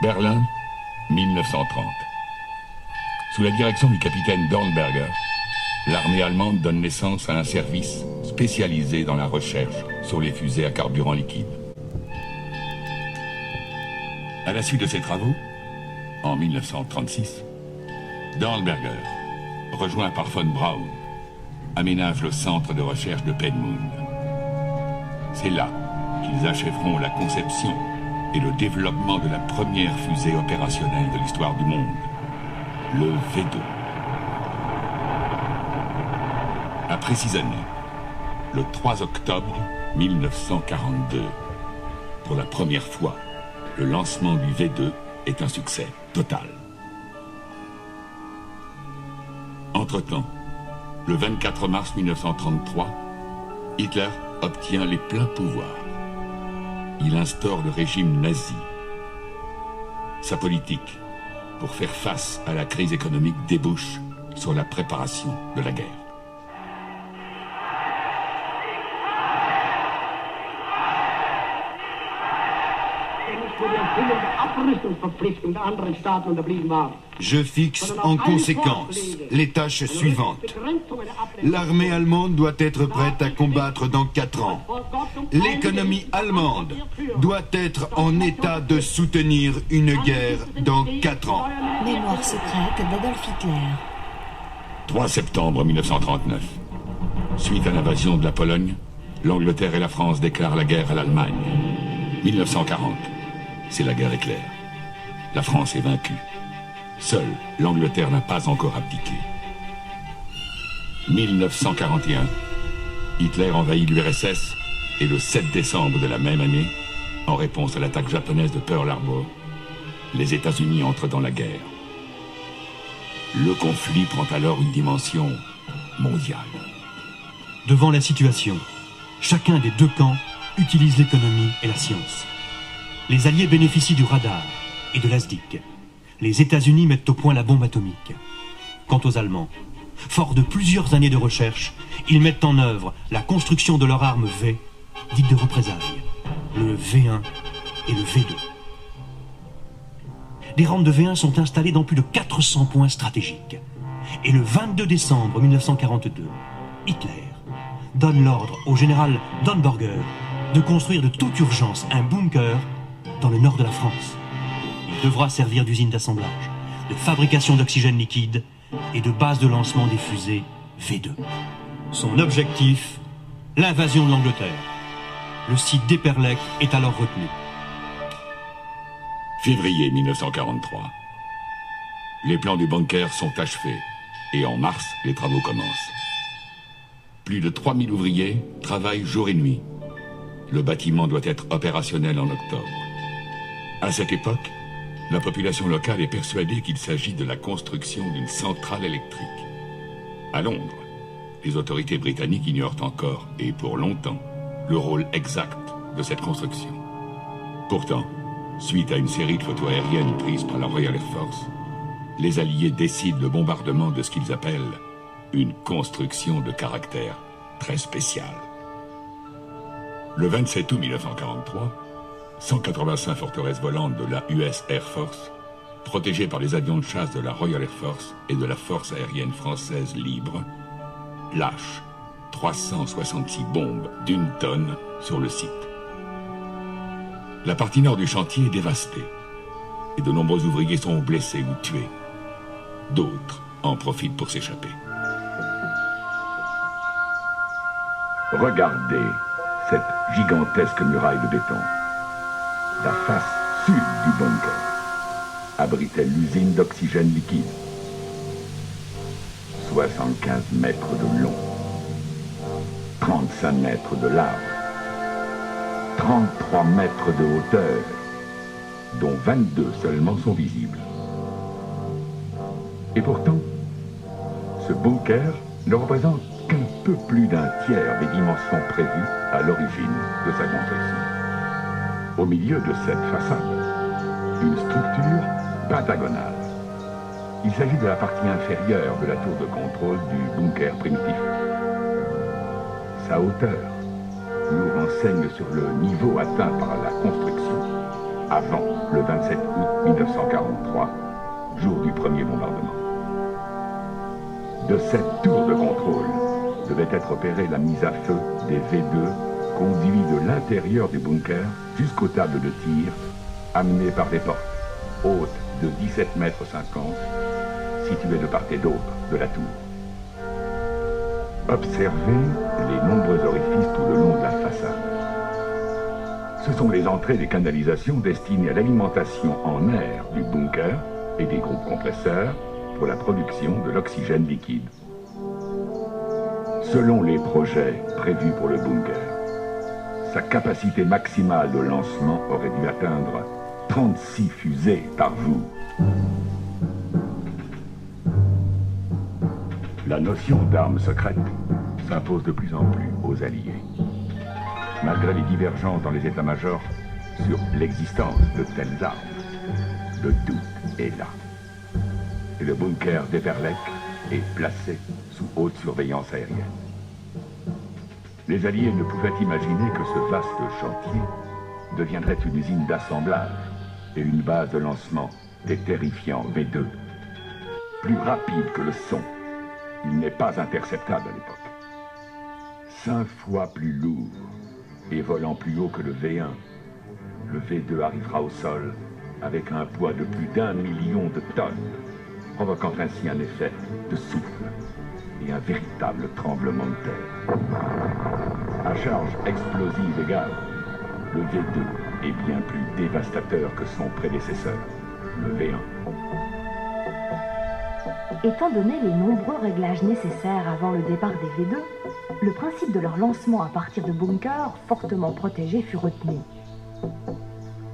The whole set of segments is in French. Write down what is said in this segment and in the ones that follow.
Berlin, 1930. Sous la direction du capitaine Dornberger, l'armée allemande donne naissance à un service spécialisé dans la recherche sur les fusées à carburant liquide. À la suite de ces travaux, en 1936, Dornberger, rejoint par von Braun, aménage le centre de recherche de Penmund. C'est là qu'ils achèveront la conception et le développement de la première fusée opérationnelle de l'histoire du monde, le V2. Après 6 années, le 3 octobre 1942, pour la première fois, le lancement du V2 est un succès total. Entre-temps, le 24 mars 1933, Hitler obtient les pleins pouvoirs. Il instaure le régime nazi. Sa politique, pour faire face à la crise économique, débouche sur la préparation de la guerre. Je fixe en conséquence les tâches suivantes. L'armée allemande doit être prête à combattre dans 4 ans. L'économie allemande doit être en état de soutenir une guerre dans 4 ans. Mémoire secrète d'Adolf Hitler. 3 septembre 1939. Suite à l'invasion de la Pologne, l'Angleterre et la France déclarent la guerre à l'Allemagne. 1940. C'est la guerre éclair. La France est vaincue. Seule l'Angleterre n'a pas encore abdiqué. 1941. Hitler envahit l'URSS et le 7 décembre de la même année, en réponse à l'attaque japonaise de Pearl Harbor, les États-Unis entrent dans la guerre. Le conflit prend alors une dimension mondiale. Devant la situation, chacun des 2 camps utilise l'économie et la science. Les Alliés bénéficient du radar et de l'ASDIC. Les États-Unis mettent au point la bombe atomique. Quant aux Allemands, forts de plusieurs années de recherche, ils mettent en œuvre la construction de leur arme V, dite de représailles, le V1 et le V2. Des rampes de V1 sont installées dans plus de 400 points stratégiques. Et le 22 décembre 1942, Hitler donne l'ordre au général Dornberger de construire de toute urgence un bunker dans le nord de la France. Il devra servir d'usine d'assemblage, de fabrication d'oxygène liquide et de base de lancement des fusées V2. Son objectif, l'invasion de l'Angleterre. Le site d'Eperlech est alors retenu. Février 1943. Les plans du bunker sont achevés et en mars, les travaux commencent. Plus de 3000 ouvriers travaillent jour et nuit. Le bâtiment doit être opérationnel en octobre. À cette époque, la population locale est persuadée qu'il s'agit de la construction d'une centrale électrique. À Londres, les autorités britanniques ignorent encore, et pour longtemps, le rôle exact de cette construction. Pourtant, suite à une série de photos aériennes prises par la Royal Air Force, les Alliés décident le bombardement de ce qu'ils appellent une construction de caractère très spécial. Le 27 août 1943, 185 forteresses volantes de la US Air Force, protégées par les avions de chasse de la Royal Air Force et de la Force aérienne française libre, lâchent 366 bombes d'1 tonne sur le site. La partie nord du chantier est dévastée et de nombreux ouvriers sont blessés ou tués. D'autres en profitent pour s'échapper. Regardez cette gigantesque muraille de béton. La face sud du bunker abritait l'usine d'oxygène liquide. 75 mètres de long, 35 mètres de large, 33 mètres de hauteur, dont 22 seulement sont visibles. Et pourtant, ce bunker ne représente qu'un peu plus d'un tiers des dimensions prévues à l'origine de sa construction. Au milieu de cette façade, une structure pentagonale. Il s'agit de la partie inférieure de la tour de contrôle du bunker primitif. Sa hauteur nous renseigne sur le niveau atteint par la construction. avant le 27 août 1943, jour du premier bombardement. De cette tour de contrôle devait être opérée la mise à feu des V2 conduits de l'intérieur du bunker jusqu'aux tables de tir, amenées par des portes hautes de 17,50 mètres, situées de part et d'autre de la tour. Observez les nombreux orifices tout le long de la façade. Ce sont les entrées des canalisations destinées à l'alimentation en air du bunker et des groupes compresseurs pour la production de l'oxygène liquide. Selon les projets prévus pour le bunker, sa capacité maximale de lancement aurait dû atteindre 36 fusées par jour. La notion d'arme secrète s'impose de plus en plus aux Alliés. Malgré les divergences dans les états-majors sur l'existence de telles armes, le doute est là. Et le bunker d'Eperlek est placé sous haute surveillance aérienne. Les Alliés ne pouvaient imaginer que ce vaste chantier deviendrait une usine d'assemblage et une base de lancement des terrifiants V2. Plus rapide que le son, il n'est pas interceptable à l'époque. 5 fois plus lourd et volant plus haut que le V1, le V2 arrivera au sol avec un poids de plus d'1 million de tonnes, provoquant ainsi un effet de souffle et un véritable tremblement de terre. À charge explosive égale, le V2 est bien plus dévastateur que son prédécesseur, le V1. Étant donné les nombreux réglages nécessaires avant le départ des V2, le principe de leur lancement à partir de bunkers fortement protégés fut retenu.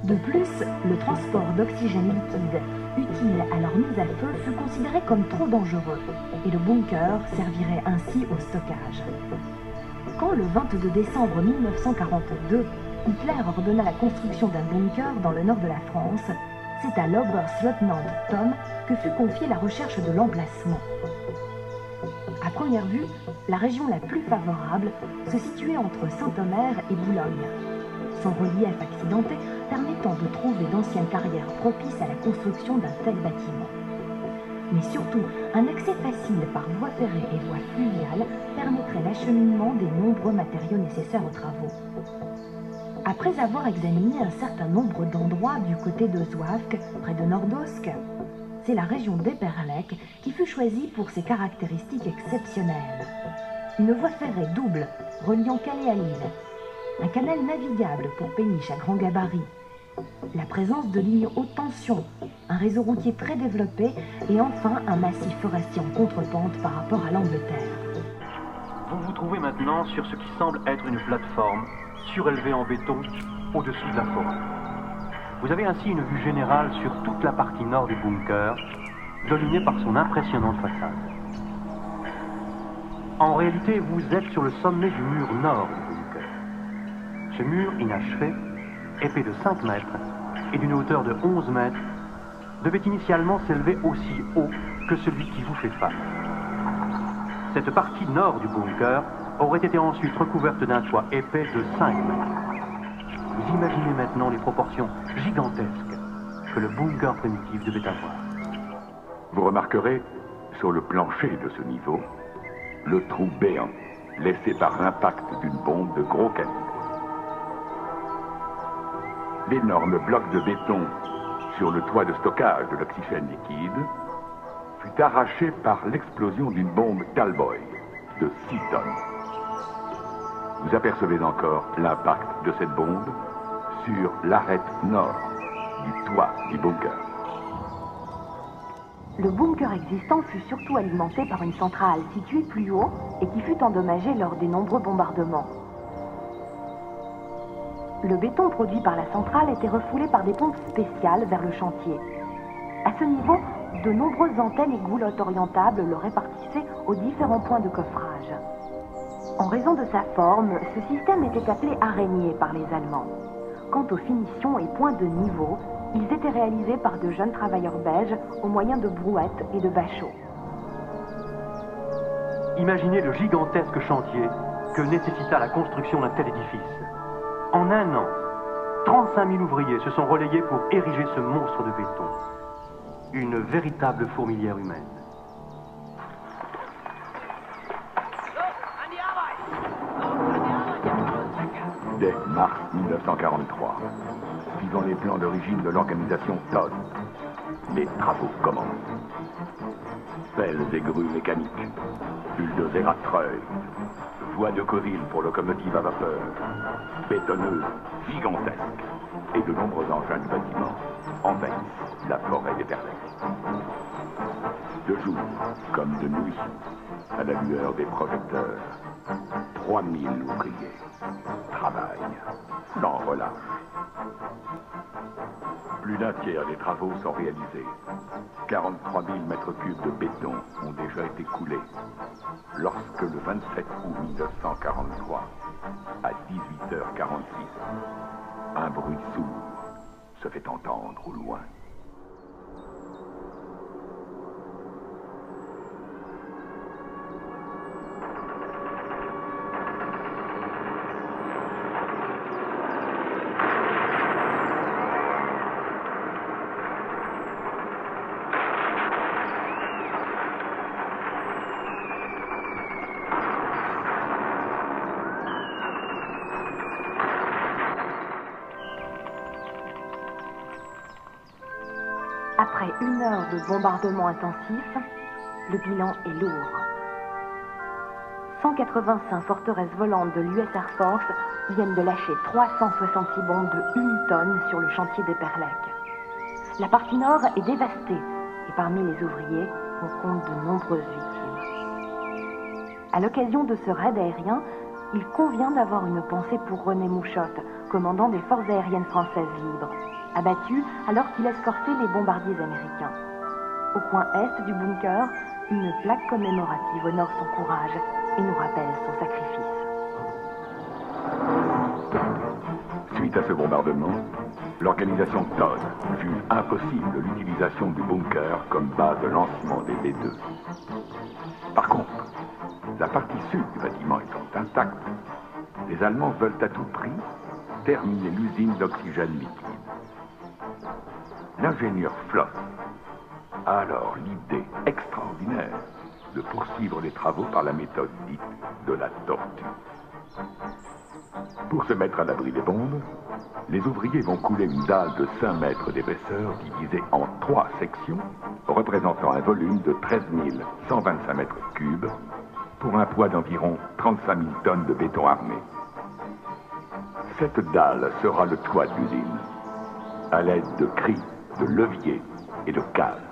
De plus, le transport d'oxygène liquide utile à leur mise à feu fut considéré comme trop dangereux et le bunker servirait ainsi au stockage. Quand le 22 décembre 1942, Hitler ordonna la construction d'un bunker dans le nord de la France, c'est à l'Oberstleutnant Thom que fut confiée la recherche de l'emplacement. À première vue, la région la plus favorable se situait entre Saint-Omer et Boulogne, son relief accidenté permettant de trouver d'anciennes carrières propices à la construction d'un tel bâtiment. Mais surtout, un accès facile par voie ferrée et voie fluviale permettrait l'acheminement des nombreux matériaux nécessaires aux travaux. Après avoir examiné un certain nombre d'endroits du côté de Zouavk, près de Nordosk, c'est la région d'Eperlek qui fut choisie pour ses caractéristiques exceptionnelles. Une voie ferrée double reliant Calais à Lille, un canal navigable pour péniches à grand gabarit, la présence de lignes haute tension, un réseau routier très développé et enfin un massif forestier en contrepente par rapport à l'Angleterre. Vous vous trouvez maintenant sur ce qui semble être une plateforme surélevée en béton au-dessus de la forêt. Vous avez ainsi une vue générale sur toute la partie nord du bunker, dominée par son impressionnante façade. En réalité, vous êtes sur le sommet du mur nord du bunker. Ce mur inachevé, épais de 5 mètres et d'une hauteur de 11 mètres, devait initialement s'élever aussi haut que celui qui vous fait face. Cette partie nord du bunker aurait été ensuite recouverte d'un toit épais de 5 mètres. Vous imaginez maintenant les proportions gigantesques que le bunker primitif devait avoir. Vous remarquerez, sur le plancher de ce niveau, le trou béant laissé par l'impact d'une bombe de gros calibre. L'énorme bloc de béton sur le toit de stockage de l'oxygène liquide fut arraché par l'explosion d'une bombe Talboy de 6 tonnes. Vous apercevez encore l'impact de cette bombe sur l'arête nord du toit du bunker. Le bunker existant fut surtout alimenté par une centrale située plus haut et qui fut endommagée lors des nombreux bombardements. Le béton produit par la centrale était refoulé par des pompes spéciales vers le chantier. À ce niveau, de nombreuses antennes et goulottes orientables le répartissaient aux différents points de coffrage. En raison de sa forme, ce système était appelé araignée par les Allemands. Quant aux finitions et points de niveau, ils étaient réalisés par de jeunes travailleurs belges au moyen de brouettes et de bachots. Imaginez le gigantesque chantier que nécessita la construction d'un tel édifice. En un an, 35 000 ouvriers se sont relayés pour ériger ce monstre de béton. Une véritable fourmilière humaine. Dès mars 1943, suivant les plans d'origine de l'organisation Todd, les travaux commencent. Pelles et grues mécaniques, bulldozers à treuil, voies de Coville pour locomotives à vapeur, bétonneuses gigantesques et de nombreux engins du bâtiment envahissent la forêt des Perlecs. De jour comme de nuit, à la lueur des projecteurs, 3000 ouvriers travaillent sans relâche. Plus d'un tiers des travaux sont réalisés. 43 000 mètres cubes de béton ont déjà été coulés. Lorsque le 27 août 1943, à 18h46, un bruit sourd se fait entendre au loin. Après 1 heure de bombardement intensif, le bilan est lourd. 185 forteresses volantes de l'US Air Force viennent de lâcher 366 bombes de 1 tonne sur le chantier des Perlecs. La partie nord est dévastée et parmi les ouvriers, on compte de nombreuses victimes. À l'occasion de ce raid aérien, il convient d'avoir une pensée pour René Mouchotte, commandant des forces aériennes françaises libres, abattu alors qu'il escortait les bombardiers américains. Au coin est du bunker, une plaque commémorative honore son courage et nous rappelle son sacrifice. Suite à ce bombardement, l'organisation Todd juge impossible l'utilisation du bunker comme base de lancement des B-2. Par contre, la partie sud du bâtiment étant intacte, les Allemands veulent à tout prix terminer l'usine d'oxygène liquide. L'ingénieur Floss a alors l'idée extraordinaire de poursuivre les travaux par la méthode dite de la tortue. Pour se mettre à l'abri des bombes, les ouvriers vont couler une dalle de 5 mètres d'épaisseur divisée en 3 sections, représentant un volume de 13 125 mètres cubes, pour un poids d'environ 35 000 tonnes de béton armé. Cette dalle sera le toit de l'usine. À l'aide de cris, de leviers et de cales,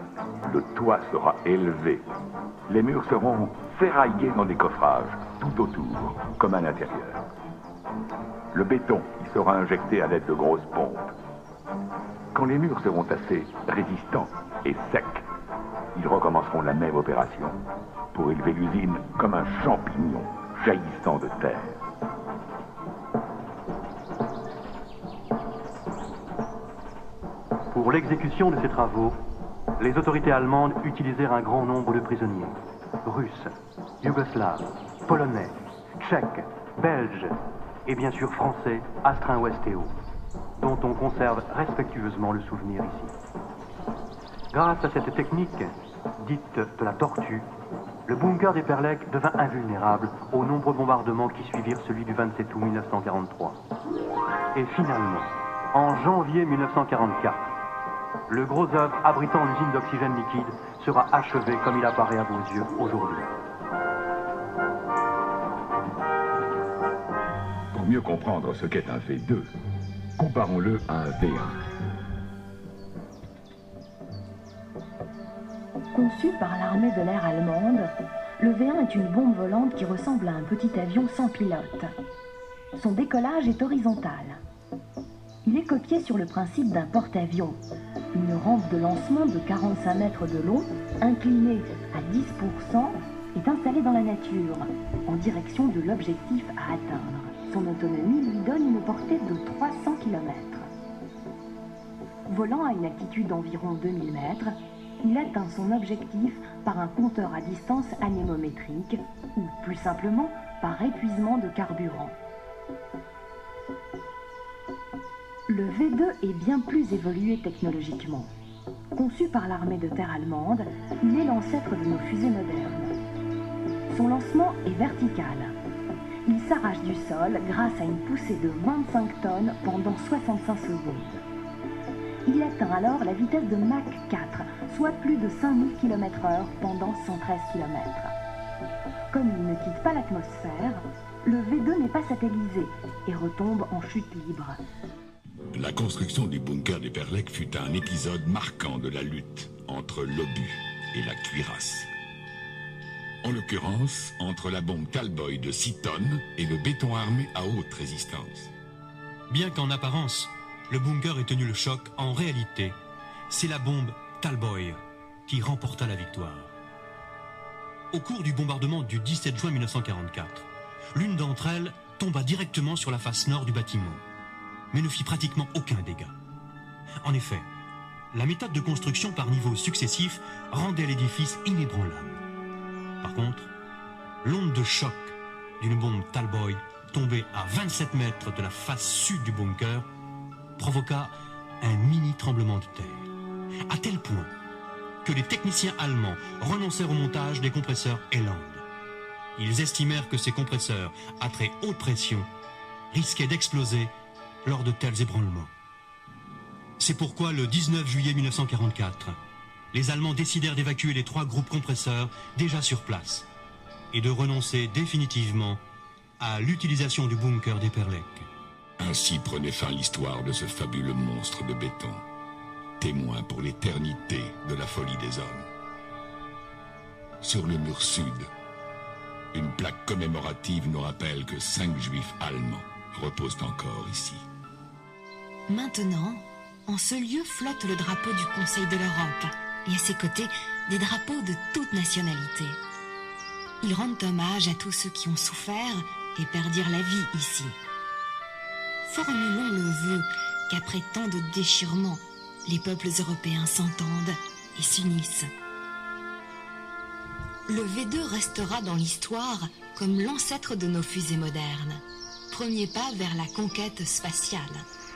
le toit sera élevé. Les murs seront ferraillés dans des coffrages, tout autour, comme à l'intérieur. Le béton y sera injecté à l'aide de grosses pompes. Quand les murs seront assez résistants et secs, ils recommenceront la même opération pour élever l'usine comme un champignon jaillissant de terre. Pour l'exécution de ces travaux, les autorités allemandes utilisèrent un grand nombre de prisonniers. Russes, yougoslaves, polonais, tchèques, belges et bien sûr français, astreints ou STO, dont on conserve respectueusement le souvenir ici. Grâce à cette technique, dite de la tortue, le bunker des Perlecs devint invulnérable aux nombreux bombardements qui suivirent celui du 27 août 1943. Et finalement, en janvier 1944, le gros œuvre abritant l'usine d'oxygène liquide sera achevé comme il apparaît à vos yeux aujourd'hui. Pour mieux comprendre ce qu'est un V2, comparons-le à un V1. Conçu par l'armée de l'air allemande, le V1 est une bombe volante qui ressemble à un petit avion sans pilote. Son décollage est horizontal. Il est copié sur le principe d'un porte-avions, une rampe de lancement de 45 mètres de long, inclinée à 10%, est installée dans la nature, en direction de l'objectif à atteindre. Son autonomie lui donne une portée de 300 km. Volant à une altitude d'environ 2000 mètres, il atteint son objectif par un compteur à distance anémométrique, ou plus simplement par épuisement de carburant. Le V2 est bien plus évolué technologiquement. Conçu par l'armée de terre allemande, il est l'ancêtre de nos fusées modernes. Son lancement est vertical. Il s'arrache du sol grâce à une poussée de 25 tonnes pendant 65 secondes. Il atteint alors la vitesse de Mach 4, soit plus de 5000 km/h pendant 113 km. Comme il ne quitte pas l'atmosphère, le V2 n'est pas satellisé et retombe en chute libre. La construction du bunker d'Eperlek fut un épisode marquant de la lutte entre l'obus et la cuirasse. En l'occurrence, entre la bombe Talboy de 6 tonnes et le béton armé à haute résistance. Bien qu'en apparence, le bunker ait tenu le choc, en réalité, c'est la bombe Talboy qui remporta la victoire. Au cours du bombardement du 17 juin 1944, l'une d'entre elles tomba directement sur la face nord du bâtiment, mais ne fit pratiquement aucun dégât. En effet, la méthode de construction par niveaux successifs rendait l'édifice inébranlable. Par contre, l'onde de choc d'une bombe Talboy tombée à 27 mètres de la face sud du bunker provoqua un mini tremblement de terre, à tel point que les techniciens allemands renoncèrent au montage des compresseurs Eland. Ils estimèrent que ces compresseurs, à très haute pression, risquaient d'exploser lors de tels ébranlements. C'est pourquoi le 19 juillet 1944, les Allemands décidèrent d'évacuer les 3 groupes compresseurs déjà sur place et de renoncer définitivement à l'utilisation du bunker d'Eperlek. Ainsi prenait fin l'histoire de ce fabuleux monstre de béton, témoin pour l'éternité de la folie des hommes. Sur le mur sud, une plaque commémorative nous rappelle que 5 juifs allemands reposent encore ici. Maintenant, en ce lieu flotte le drapeau du Conseil de l'Europe et à ses côtés, des drapeaux de toutes nationalités. Ils rendent hommage à tous ceux qui ont souffert et perdirent la vie ici. Formulons le vœu qu'après tant de déchirements, les peuples européens s'entendent et s'unissent. Le V2 restera dans l'histoire comme l'ancêtre de nos fusées modernes. Premier pas vers la conquête spatiale.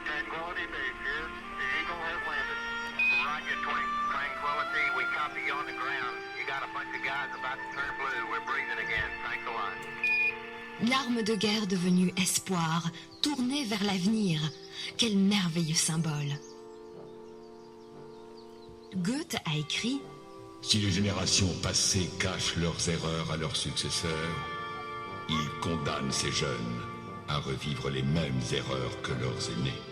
Tranquility Base here. The Eagle has landed. Roger, Tranquility. We copy you on the ground. You got a bunch of guys about to turn blue. We're breathing again. Thanks a lot. L'arme de guerre devenue espoir, tournée vers l'avenir. Quel merveilleux symbole. Goethe a écrit: Si les générations passées cachent leurs erreurs à leurs successeurs, ils condamnent ces jeunes à revivre les mêmes erreurs que leurs aînés.